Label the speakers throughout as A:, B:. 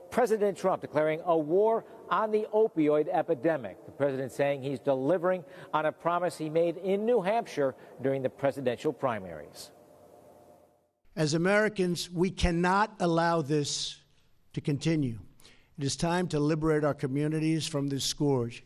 A: President Trump declaring a war on the opioid epidemic. The president saying he's delivering on a promise he made in New Hampshire during the presidential primaries.
B: As Americans, we cannot allow this to continue. It is time to liberate our communities from this scourge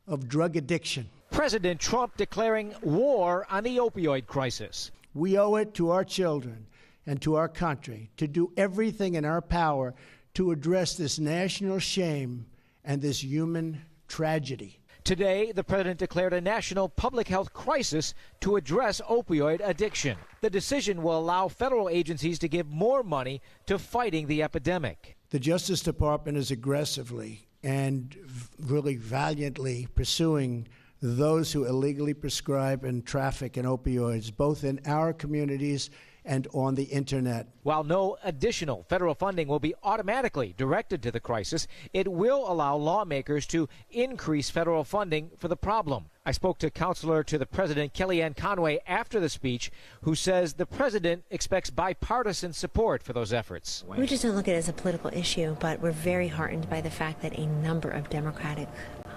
B: of drug addiction.
A: President Trump declaring war on the opioid crisis.
B: We owe it to our children and to our country to do everything in our power to address this national shame and this human tragedy.
A: Today, the president declared a national public health crisis to address opioid addiction. The decision will allow federal agencies to give more money to fighting the epidemic.
B: The Justice Department is aggressively and really valiantly pursuing those who illegally prescribe and traffic in opioids, both in our communities and on the internet.
A: While no additional federal funding will be automatically directed to the crisis, it will allow lawmakers to increase federal funding for the problem. I spoke to counselor to the president, Kellyanne Conway, after the speech, who says the president expects bipartisan support for those efforts.
C: We just don't look at it as a political issue, but we're very heartened by the fact that a number of Democratic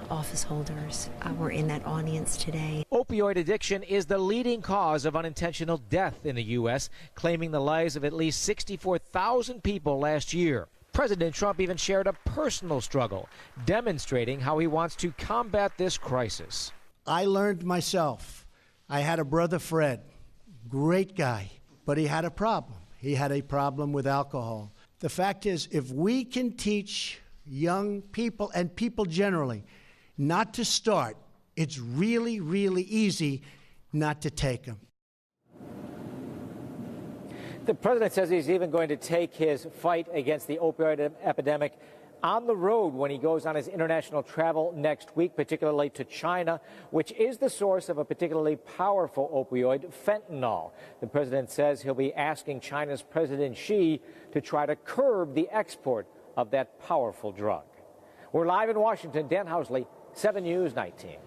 C: office holders were in that audience today.
A: Opioid addiction is the leading cause of unintentional death in the U.S., claiming the lives of at least 64,000 people last year. President Trump even shared a personal struggle, demonstrating how he wants to combat this crisis.
B: I learned myself. I had a brother, Fred, great guy, but he had a problem. He had a problem with alcohol. The fact is, if we can teach young people and people generally not to start, it's really, really easy not to take them.
A: The president says he's even going to take his fight against the opioid epidemic on the road when he goes on his international travel next week, particularly to China, which is the source of a particularly powerful opioid, fentanyl. The president says he'll be asking China's President Xi to try to curb the export of that powerful drug. We're live in Washington. Dan Housley, 7 News 19.